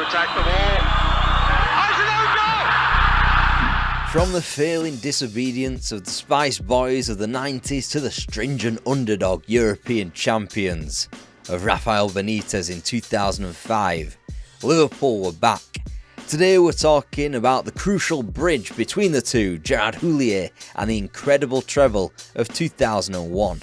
to attack the ball. From the failing disobedience of the Spice Boys of the 90s to the stringent underdog European champions of Rafael Benitez in 2005, Liverpool were back. Today we're talking about the crucial bridge between the two, Gerard Houllier, and the incredible treble of 2001.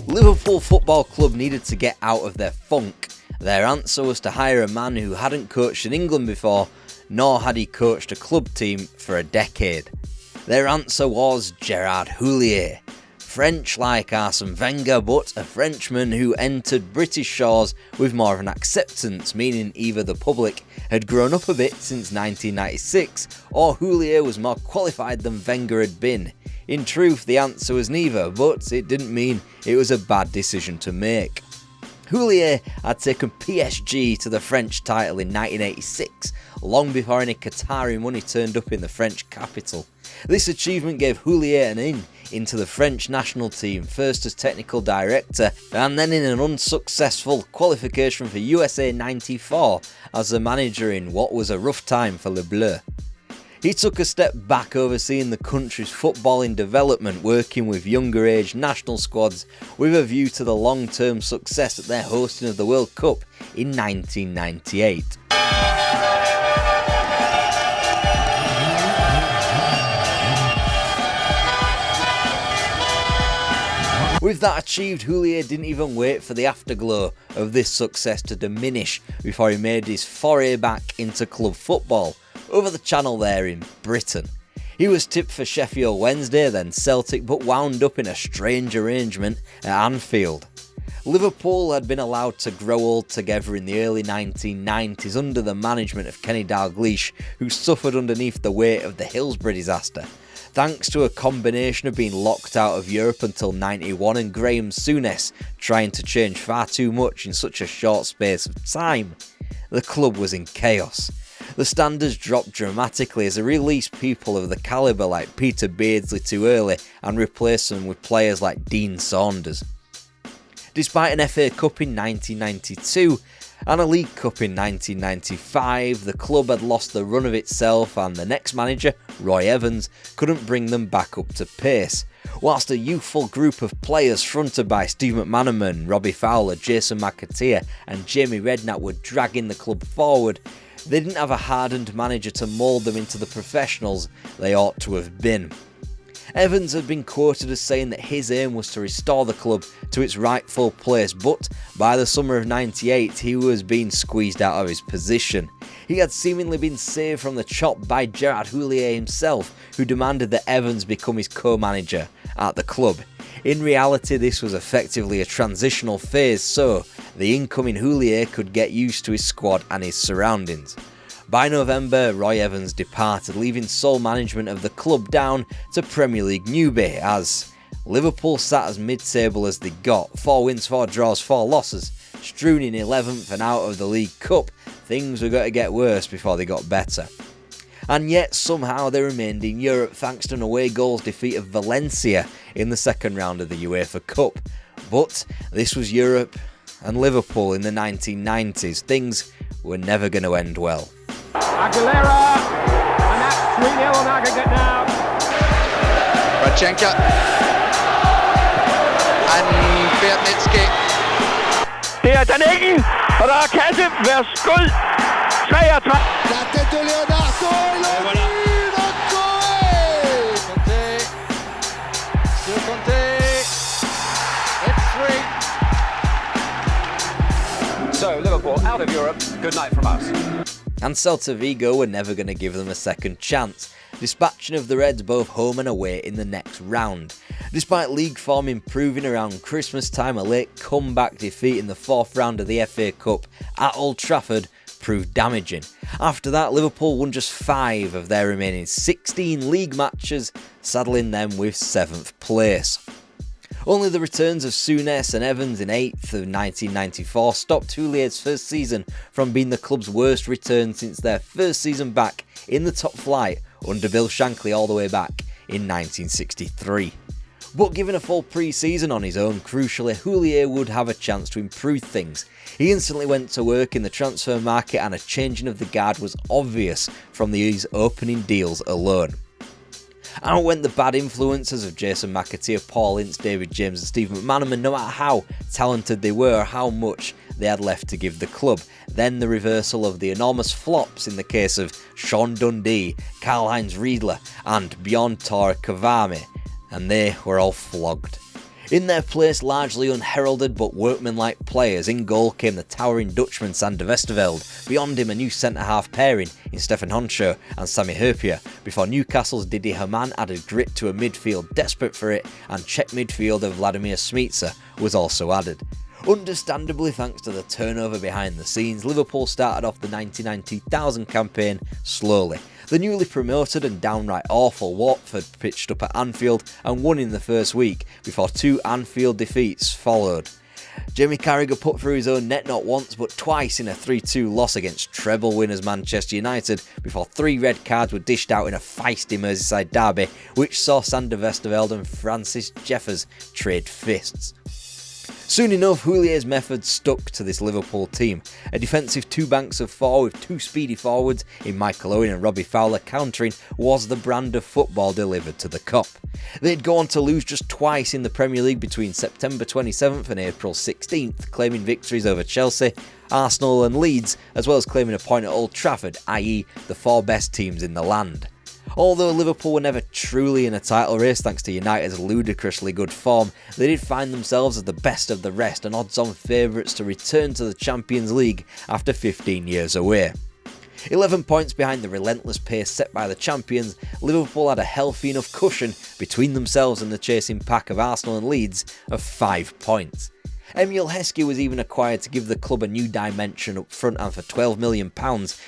Liverpool Football Club needed to get out of their funk. Their answer was to hire a man who hadn't coached in England before, nor had he coached a club team for a decade. Their answer was Gerard Houllier. French like Arsene Wenger, but a Frenchman who entered British shores with more of an acceptance, meaning either the public had grown up a bit since 1996, or Houllier was more qualified than Wenger had been. In truth, the answer was neither, but it didn't mean it was a bad decision to make. Houllier had taken PSG to the French title in 1986, long before any Qatari money turned up in the French capital. This achievement gave Houllier an in into the French national team, first as technical director and then in an unsuccessful qualification for USA 94 as the manager in what was a rough time for Les Bleus. He took a step back overseeing the country's footballing development, working with younger age national squads with a view to the long-term success at their hosting of the World Cup in 1998. With that achieved, Houllier didn't even wait for the afterglow of this success to diminish before he made his foray back into club football, over the channel there in Britain. He was tipped for Sheffield Wednesday, then Celtic, but wound up in a strange arrangement at Anfield. Liverpool had been allowed to grow old together in the early 1990s under the management of Kenny Dalglish, who suffered underneath the weight of the Hillsborough disaster, thanks to a combination of being locked out of Europe until 91 and Graham Souness trying to change far too much in such a short space of time. The club was in chaos. The standards dropped dramatically as they released people of the calibre like Peter Beardsley too early and replaced them with players like Dean Saunders. Despite an FA Cup in 1992 and a League Cup in 1995, the club had lost the run of itself and the next manager, Roy Evans, couldn't bring them back up to pace. Whilst a youthful group of players fronted by Steve McManaman, Robbie Fowler, Jason McAteer and Jamie Redknapp were dragging the club forward, they didn't have a hardened manager to mould them into the professionals they ought to have been. Evans had been quoted as saying that his aim was to restore the club to its rightful place, but by the summer of 98 he was being squeezed out of his position. He had seemingly been saved from the chop by Gerard Houllier himself, who demanded that Evans become his co-manager at the club. In reality, this was effectively a transitional phase, so the incoming Houllier could get used to his squad and his surroundings. By November, Roy Evans departed, leaving sole management of the club down to Premier League newbie, as Liverpool sat as mid-table as they got, 4 wins, 4 draws, 4 losses, strewn in 11th and out of the League Cup. Things were going to get worse before they got better. And yet somehow they remained in Europe thanks to an away goals defeat of Valencia in the second round of the UEFA Cup. But this was Europe and Liverpool in the 1990s. Things were never going to end well. Aguilera, and that's 3-0 on aggregate now. Radchenka and Bernitski. Det den ikke, og der kasse. Værsgo. 33. La tête de Leonardo, et voilà. Conte. Sur Conte. It's 3. So, Liverpool out of Europe. Good night from us. And Celta Vigo were never going to give them a second chance, dispatching of the Reds both home and away in the next round. Despite league form improving around Christmas time, a late comeback defeat in the 4th round of the FA Cup at Old Trafford proved damaging. After that, Liverpool won just 5 of their remaining 16 league matches, saddling them with 7th place. Only the returns of Souness and Evans in 8th of 1994 stopped Houllier's first season from being the club's worst return since their first season back in the top flight under Bill Shankly all the way back in 1963. But given a full pre-season on his own, crucially, Houllier would have a chance to improve things. He instantly went to work in the transfer market and a changing of the guard was obvious from these opening deals alone. Out went the bad influences of Jason McAteer, Paul Ince, David James and Steve McManaman, no matter how talented they were or how much they had left to give the club. Then the reversal of the enormous flops in the case of Sean Dundee, Karl-Heinz Riedler and Bjorn Tore Kavami, and they were all flogged. In their place, largely unheralded but workmanlike players, in goal came the towering Dutchman Sander Westerveld, beyond him a new centre-half pairing in Stefan Honshaw and Sami Hyypiä, before Newcastle's Didi Hamann added grit to a midfield desperate for it, and Czech midfielder Vladimir Smica was also added. Understandably, thanks to the turnover behind the scenes, Liverpool started off the 1999-2000 campaign slowly. The newly promoted and downright awful Watford pitched up at Anfield and won in the first week, before 2 Anfield defeats followed. Jamie Carragher put through his own net not once but twice in a 3-2 loss against treble winners Manchester United, before 3 red cards were dished out in a feisty Merseyside derby, which saw Sander Westerveld and Francis Jeffers trade fists. Soon enough, Houlier's methods stuck to this Liverpool team. A defensive 2 banks of 4 with 2 speedy forwards in Michael Owen and Robbie Fowler countering was the brand of football delivered to the Kop. They'd go on to lose just twice in the Premier League between September 27th and April 16th, claiming victories over Chelsea, Arsenal and Leeds, as well as claiming a point at Old Trafford, i.e. the 4 best teams in the land. Although Liverpool were never truly in a title race thanks to United's ludicrously good form, they did find themselves as the best of the rest and odds-on favourites to return to the Champions League after 15 years away. 11 points behind the relentless pace set by the champions, Liverpool had a healthy enough cushion between themselves and the chasing pack of Arsenal and Leeds of 5 points. Emil Heskey was even acquired to give the club a new dimension up front, and for £12 million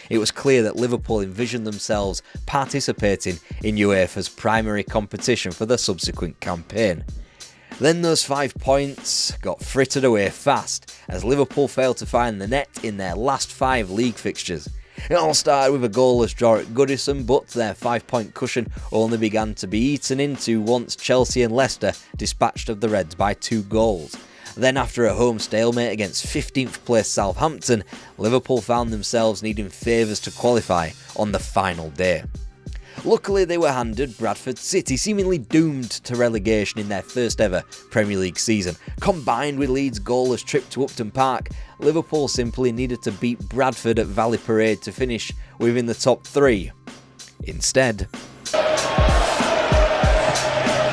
it was clear that Liverpool envisioned themselves participating in UEFA's primary competition for the subsequent campaign. Then those 5 points got frittered away fast as Liverpool failed to find the net in their last 5 league fixtures. It all started with a goalless draw at Goodison, but their 5-point cushion only began to be eaten into once Chelsea and Leicester dispatched of the Reds by 2 goals. Then after a home stalemate against 15th place Southampton, Liverpool found themselves needing favours to qualify on the final day. Luckily they were handed Bradford City, seemingly doomed to relegation in their first ever Premier League season. Combined with Leeds' goalless trip to Upton Park, Liverpool simply needed to beat Bradford at Valley Parade to finish within the top 3. Instead,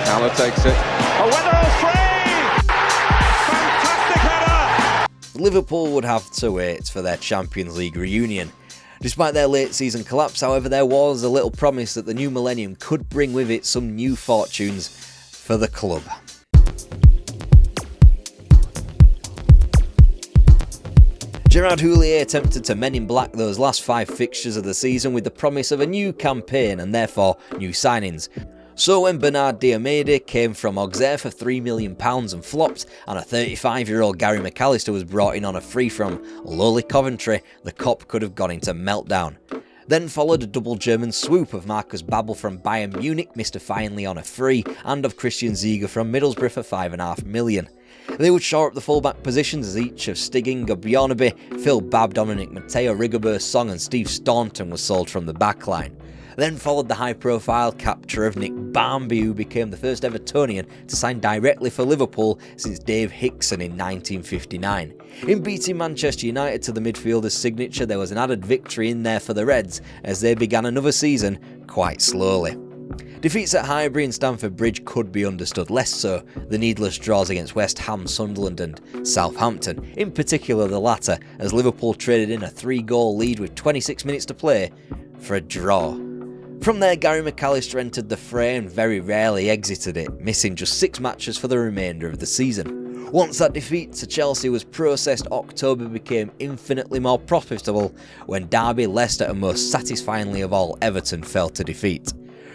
Haller takes it. A winner free! Fantastic header! Liverpool would have to wait for their Champions League reunion. Despite their late season collapse, however, there was a little promise that the new millennium could bring with it some new fortunes for the club. Gerard Houllier attempted to men in black those last 5 fixtures of the season with the promise of a new campaign and therefore new signings. So when Bernard Diomede came from Auxerre for £3 million and flopped, and a 35-year-old Gary McAllister was brought in on a free from lowly Coventry, the Kop could have gone into meltdown. Then followed a double German swoop of Marcus Babbel from Bayern Munich, mystifyingly on a free, and of Christian Ziege from Middlesbrough for £5.5 million. They would shore up the fullback positions as each of Stig Bjornaby, Phil Babb, Dominic Matteo, Rigobert Song and Steve Staunton was sold from the backline. Then followed the high-profile capture of Nick Barmby, who became the first Evertonian to sign directly for Liverpool since Dave Hickson in 1959. In beating Manchester United to the midfielder's signature, there was an added victory in there for the Reds as they began another season quite slowly. Defeats at Highbury and Stamford Bridge could be understood, less so the needless draws against West Ham, Sunderland and Southampton, in particular the latter, as Liverpool traded in a 3-goal lead with 26 minutes to play for a draw. From there, Gary McAllister entered the fray and very rarely exited it, missing just 6 matches for the remainder of the season. Once that defeat to Chelsea was processed, October became infinitely more profitable when Derby, Leicester and most satisfyingly of all, Everton fell to defeat.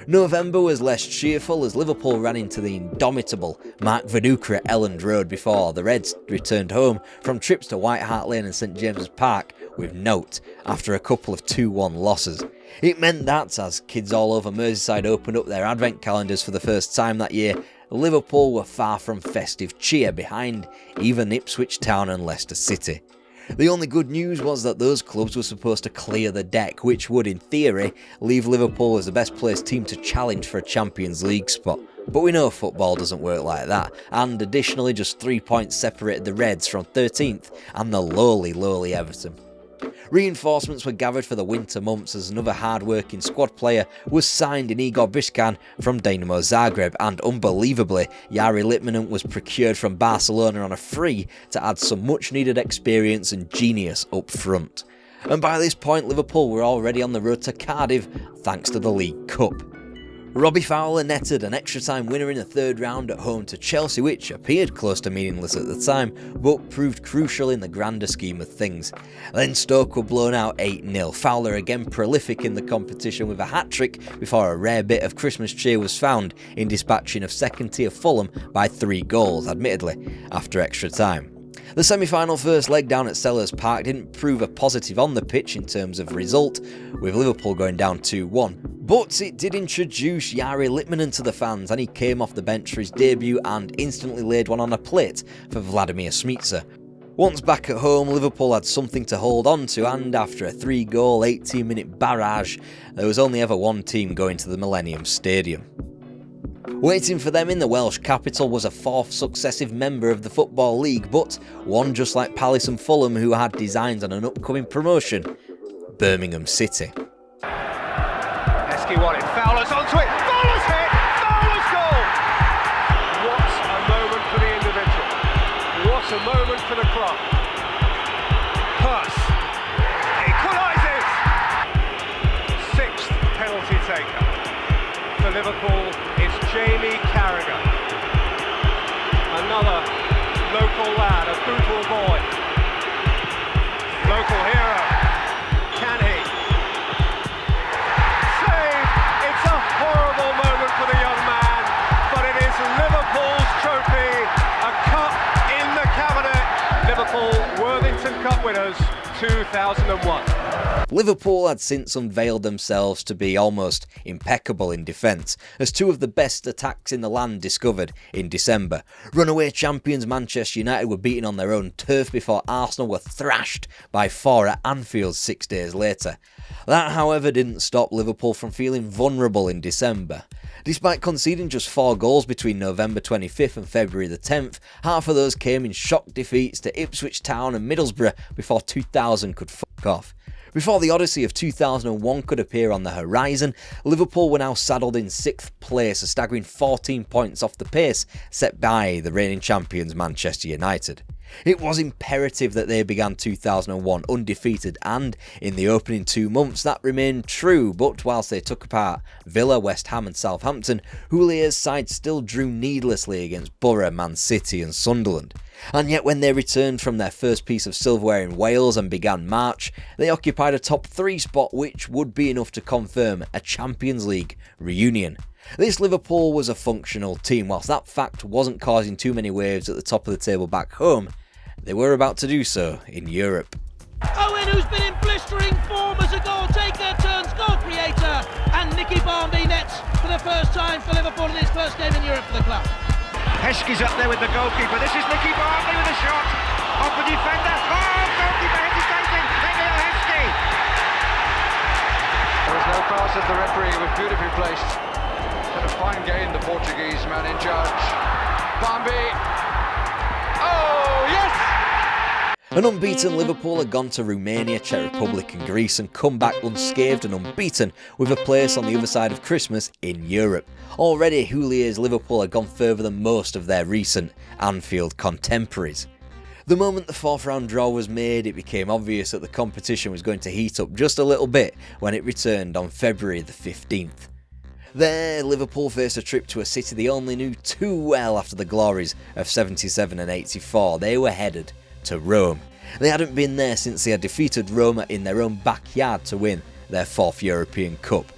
November was less cheerful as Liverpool ran into the indomitable Mark Viduka at Elland Road before the Reds returned home from trips to White Hart Lane and St James's Park with note after a couple of 2-1 losses. It meant that, as kids all over Merseyside opened up their advent calendars for the first time that year, Liverpool were far from festive cheer behind even Ipswich Town and Leicester City. The only good news was that those clubs were supposed to clear the deck, which would, in theory, leave Liverpool as the best placed team to challenge for a Champions League spot. But we know football doesn't work like that, and additionally just 3 points separated the Reds from 13th and the lowly Everton. Reinforcements were gathered for the winter months as another hard-working squad player was signed in Igor Biscan from Dinamo Zagreb, and unbelievably, Jari Litmanen was procured from Barcelona on a free to add some much-needed experience and genius up front. And by this point, Liverpool were already on the road to Cardiff thanks to the League Cup. Robbie Fowler netted an extra-time winner in the third round at home to Chelsea, which appeared close to meaningless at the time, but proved crucial in the grander scheme of things. Then Stoke were blown out 8-0, Fowler again prolific in the competition with a hat-trick before a rare bit of Christmas cheer was found in dispatching of second-tier Fulham by 3 goals, admittedly, after extra time. The semi-final first leg down at Sellers Park didn't prove a positive on the pitch in terms of result, with Liverpool going down 2-1. But it did introduce Jari Litmanen to the fans, and he came off the bench for his debut and instantly laid one on a plate for Vladimir Smicer. Once back at home, Liverpool had something to hold on to, and after a 3-goal, 18-minute barrage, there was only ever one team going to the Millennium Stadium. Waiting for them in the Welsh capital was a 4th successive member of the Football League, but one just like Palace and Fulham who had designs on an upcoming promotion: Birmingham City. Heskey won it, Fowler's onto it, Fowler's hit, Fowler's goal! What a moment for the individual, what a moment for the club. Hurst equalises! 6th penalty taker for Liverpool is Jamie Carragher, another local lad, a Hooton boy, local hero. Can he? Save! It's a horrible moment for the young man, but it is Liverpool's trophy, a cup in the cabinet. Liverpool Worthington Cup winners 2001. Liverpool had since unveiled themselves to be almost impeccable in defence, as 2 of the best attacks in the land discovered in December. Runaway champions Manchester United were beaten on their own turf before Arsenal were thrashed by 4 at Anfield 6 days later. That, however, didn't stop Liverpool from feeling vulnerable in December. Despite conceding just 4 goals between November 25th and February the 10th, half of those came in shock defeats to Ipswich Town and Middlesbrough before 2000 could fuck off. Before the Odyssey of 2001 could appear on the horizon, Liverpool were now saddled in 6th place, a staggering 14 points off the pace set by the reigning champions Manchester United. It was imperative that they began 2001 undefeated, and in the opening 2 months that remained true, but whilst they took apart Villa, West Ham and Southampton, Houlier's side still drew needlessly against Borough, Man City and Sunderland. And yet when they returned from their first piece of silverware in Wales and began March, they occupied a top 3 spot which would be enough to confirm a Champions League reunion. This Liverpool was a functional team. Whilst that fact wasn't causing too many waves at the top of the table back home, they were about to do so in Europe. Owen, who's been in blistering form as a goal taker, turns goal creator, and Nicky Barmby nets for the first time for Liverpool in his first game in Europe for the club. Heskey's up there with the goalkeeper. This is Nicky Barmby with a shot off the defender. Oh, goalkeeper hesitating. Emil Heskey. There was no pass of the referee. It was beautifully placed. And a fine gain, the Portuguese man in charge. Barmby. Oh, yes! An unbeaten Liverpool had gone to Romania, Czech Republic and Greece and come back unscathed and unbeaten with a place on the other side of Christmas in Europe. Already Houlier's Liverpool had gone further than most of their recent Anfield contemporaries. The moment the 4th round draw was made, it became obvious that the competition was going to heat up just a little bit when it returned on February the 15th. There, Liverpool faced a trip to a city they only knew too well after the glories of 77 and 84. They were headed to Rome. They hadn't been there since they had defeated Roma in their own backyard to win their 4th European Cup.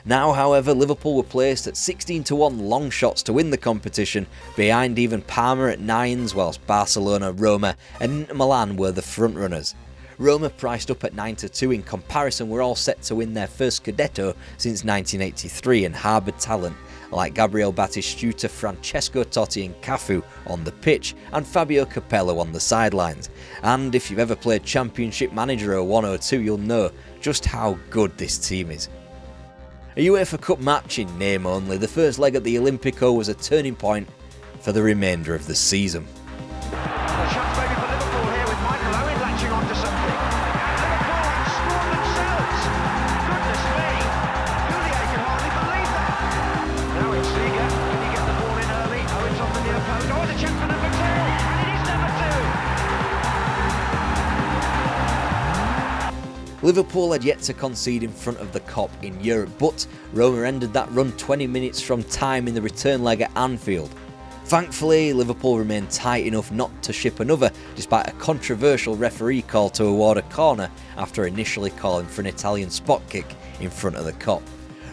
Now, however, Liverpool were placed at 16-1 long shots to win the competition, behind even Parma at 9s, whilst Barcelona, Roma and Inter Milan were the frontrunners. Roma, priced up at 9-2 in comparison, were all set to win their first Scudetto since 1983 and harboured talent like Gabriel Batistuta, Francesco Totti and Cafu on the pitch, and Fabio Capello on the sidelines. And if you've ever played Championship Manager 01 or 02, you'll know just how good this team is. A UEFA Cup match in name only, the first leg at the Olimpico was a turning point for the remainder of the season. A chance maybe for Liverpool here with Michael Owen latching onto something. And Liverpool have scored themselves. Goodness me. Houllier can hardly believe that. Now it's Seeger. Can he get the ball in early? Owen's off the near post. Oh, the chance for number 2. And it is number 2. Liverpool had yet to concede in front of the Kop in Europe, but Roma ended that run 20 minutes from time in the return leg at Anfield. Thankfully, Liverpool remained tight enough not to ship another, despite a controversial referee call to award a corner after initially calling for an Italian spot kick in front of the Kop.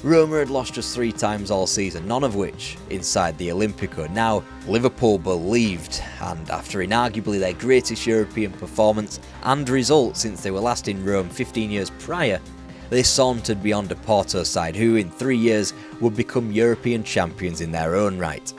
Roma had lost just 3 times all season, none of which inside the Olimpico. Now, Liverpool believed, and after inarguably their greatest European performance and result since they were last in Rome 15 years prior, they sauntered beyond a Porto side who in 3 years would become European champions in their own right.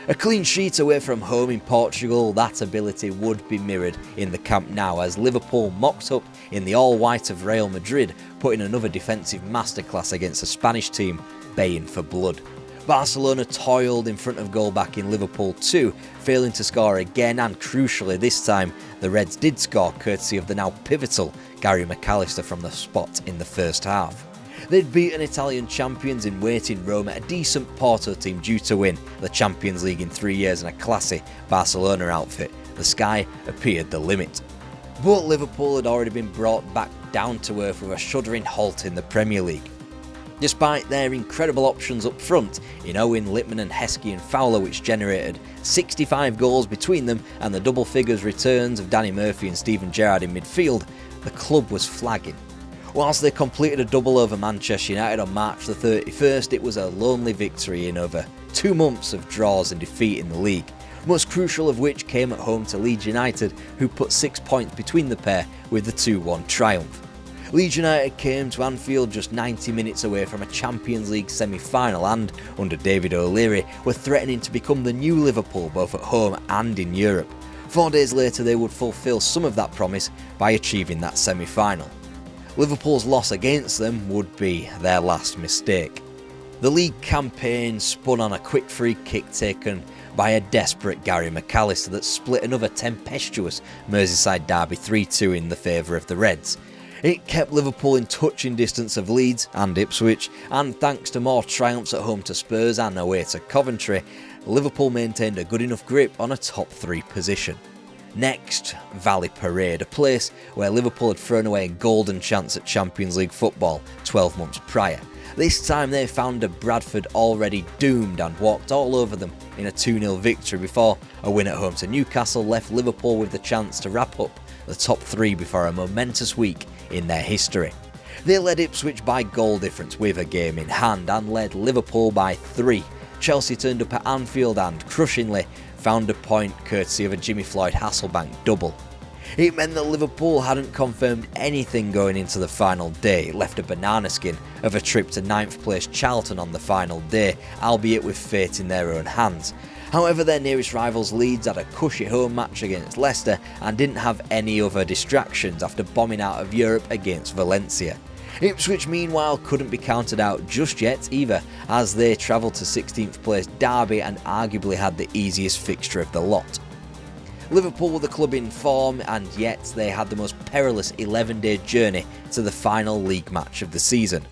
A clean sheet away from home in Portugal, that ability would be mirrored in the Camp Nou as Liverpool mocked up in the all-white of Real Madrid, putting another defensive masterclass against a Spanish team baying for blood. Barcelona toiled in front of goal back in Liverpool too, failing to score again, and crucially this time the Reds did score courtesy of the now pivotal Gary McAllister from the spot in the first half. They'd beaten Italian champions in waiting Roma, a decent Porto team due to win the Champions League in 3 years, and a classy Barcelona outfit. The sky appeared the limit. But Liverpool had already been brought back down to earth with a shuddering halt in the Premier League. Despite their incredible options up front in Owen, Littman and Heskey and Fowler, which generated 65 goals between them, and the double figures returns of Danny Murphy and Steven Gerrard in midfield, the club was flagging. Whilst they completed a double over Manchester United on March the 31st, it was a lonely victory in over 2 months of draws and defeat in the league, most crucial of which came at home to Leeds United, who put 6 points between the pair with the 2-1 triumph. Leeds United came to Anfield just 90 minutes away from a Champions League semi-final and, under David O'Leary, were threatening to become the new Liverpool both at home and in Europe. 4 days later they would fulfil some of that promise by achieving that semi-final. Liverpool's loss against them would be their last mistake. The league campaign spun on a quick free kick taken by a desperate Gary McAllister that split another tempestuous Merseyside derby 3-2 in the favour of the Reds. It kept Liverpool in touching distance of Leeds and Ipswich, and thanks to more triumphs at home to Spurs and away to Coventry, Liverpool maintained a good enough grip on a top 3 position. Next, Valley Parade, a place where Liverpool had thrown away a golden chance at Champions League football 12 months prior. This time they found a Bradford already doomed and walked all over them in a 2-0 victory before a win at home to Newcastle left Liverpool with the chance to wrap up the top 3 before a momentous week in their history. They led Ipswich by goal difference with a game in hand and led Liverpool by 3. Chelsea turned up at Anfield and, crushingly, found a point courtesy of a Jimmy Floyd Hasselbank double. It meant that Liverpool hadn't confirmed anything going into the final day. It left a banana skin of a trip to 9th place Charlton on the final day, albeit with fate in their own hands. However, their nearest rivals Leeds had a cushy home match against Leicester and didn't have any other distractions after bombing out of Europe against Valencia. Ipswich meanwhile couldn't be counted out just yet either, as they travelled to 16th place Derby and arguably had the easiest fixture of the lot. Liverpool were the club in form, and yet they had the most perilous 11-day journey to the final league match of the season.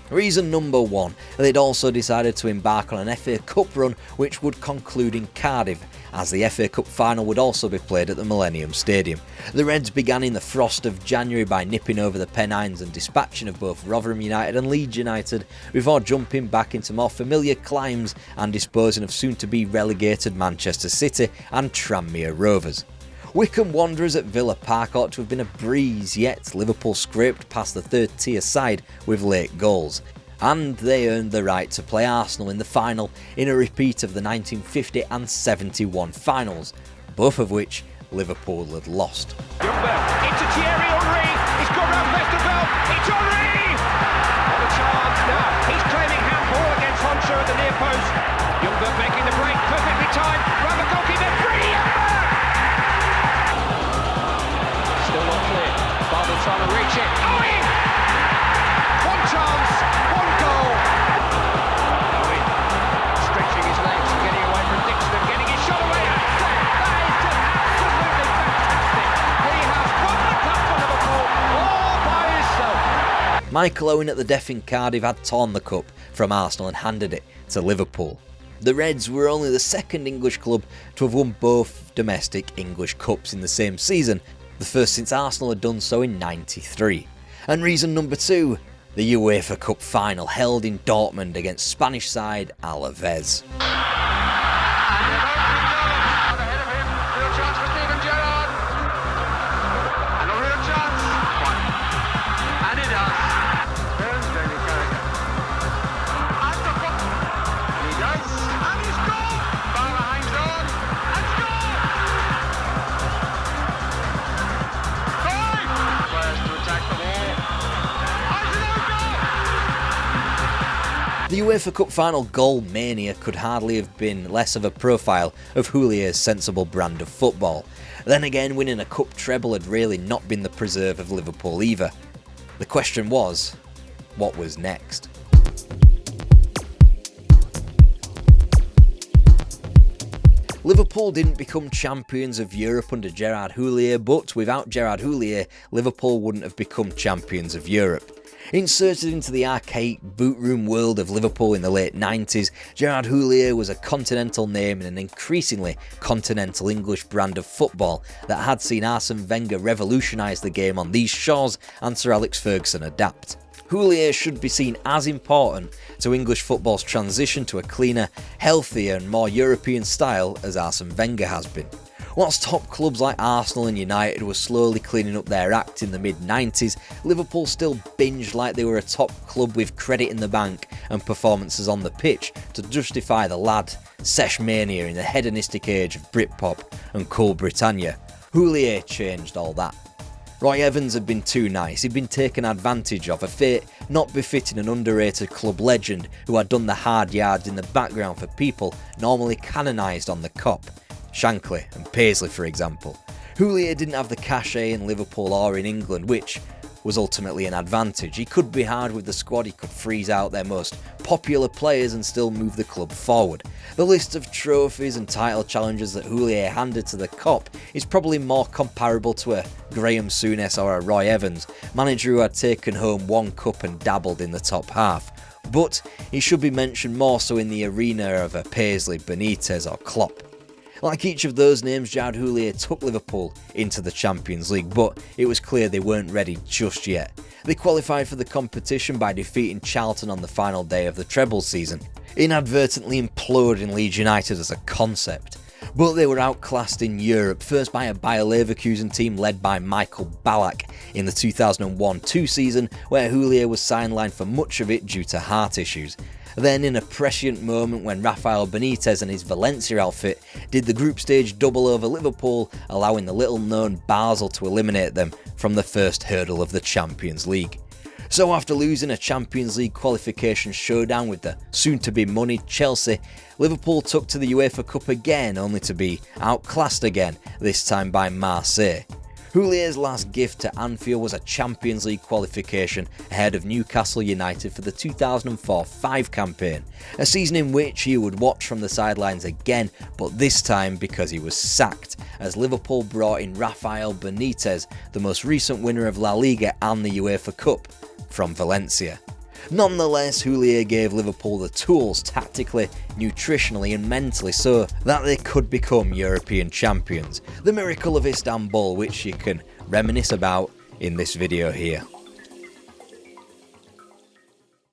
Reason number 1, they'd also decided to embark on an FA Cup run which would conclude in Cardiff, as the FA Cup final would also be played at the Millennium Stadium. The Reds began in the frost of January by nipping over the Pennines and dispatching of both Rotherham United and Leeds United, before jumping back into more familiar climes and disposing of soon-to-be relegated Manchester City and Tranmere Rovers. Wycombe Wanderers at Villa Park ought to have been a breeze, yet Liverpool scraped past the third-tier side with late goals, and they earned the right to play Arsenal in the final in a repeat of the 1950 and 71 finals, both of which Liverpool had lost. Into Thierry Henry, he's got round Vesterveld, it's Henry! What a chance now, he's claiming handball against Hooton, the near post. Youngberg making the break, perfectly timed. Round the goalkeeper, free! Still not clear. Barber trying to reach it. Oh, in! One chance, one goal. Owen stretching his legs and getting away from Dixon and getting his shot away. That is just absolutely fantastic. He has won the cup for Liverpool all by himself. Michael Owen at the Deaf in Cardiff had torn the cup from Arsenal and handed it to Liverpool. The Reds were only the second English club to have won both domestic English cups in the same season, the first since Arsenal had done so in '93. And reason number 2, the UEFA Cup final held in Dortmund against Spanish side Alaves. The UEFA Cup final goal mania could hardly have been less of a profile of Houllier's sensible brand of football. Then again, winning a cup treble had really not been the preserve of Liverpool either. The question was, what was next? Liverpool didn't become champions of Europe under Gerard Houllier, but without Gerard Houllier, Liverpool wouldn't have become champions of Europe. Inserted into the archaic boot room world of Liverpool in the late 90s, Gerard Houllier was a continental name in an increasingly continental English brand of football that had seen Arsene Wenger revolutionise the game on these shores and Sir Alex Ferguson adapt. Houllier should be seen as important to English football's transition to a cleaner, healthier and more European style as Arsene Wenger has been. Whilst top clubs like Arsenal and United were slowly cleaning up their act in the mid-90s, Liverpool still binged like they were a top club with credit in the bank and performances on the pitch to justify the lad, sesh mania in the hedonistic age of Britpop and Cool Britannia. Houllier changed all that. Roy Evans had been too nice, he'd been taken advantage of, a fate not befitting an underrated club legend who had done the hard yards in the background for people normally canonised on the cop. Shankly and Paisley, for example. Houllier didn't have the cachet in Liverpool or in England, which was ultimately an advantage. He could be hard with the squad, he could freeze out their most popular players and still move the club forward. The list of trophies and title challenges that Houllier handed to the Cop is probably more comparable to a Graham Souness or a Roy Evans, manager who had taken home one cup and dabbled in the top half. But he should be mentioned more so in the arena of a Paisley, Benitez or Klopp. Like each of those names, Gerard Houllier took Liverpool into the Champions League, but it was clear they weren't ready just yet. They qualified for the competition by defeating Charlton on the final day of the treble season, inadvertently imploding Leeds United as a concept. But they were outclassed in Europe, first by a Bayer Leverkusen team led by Michael Ballack in the 2001-2 season, where Houllier was sidelined for much of it due to heart issues. Then in a prescient moment when Rafael Benitez and his Valencia outfit did the group stage double over Liverpool, allowing the little-known Basel to eliminate them from the first hurdle of the Champions League. So after losing a Champions League qualification showdown with the soon-to-be moneyed Chelsea, Liverpool took to the UEFA Cup again, only to be outclassed again, this time by Marseille. Houlier's last gift to Anfield was a Champions League qualification ahead of Newcastle United for the 2004-05 campaign, a season in which he would watch from the sidelines again, but this time because he was sacked, as Liverpool brought in Rafael Benitez, the most recent winner of La Liga and the UEFA Cup, from Valencia. Nonetheless, Houllier gave Liverpool the tools tactically, nutritionally and mentally so that they could become European champions. The miracle of Istanbul, which you can reminisce about in this video here.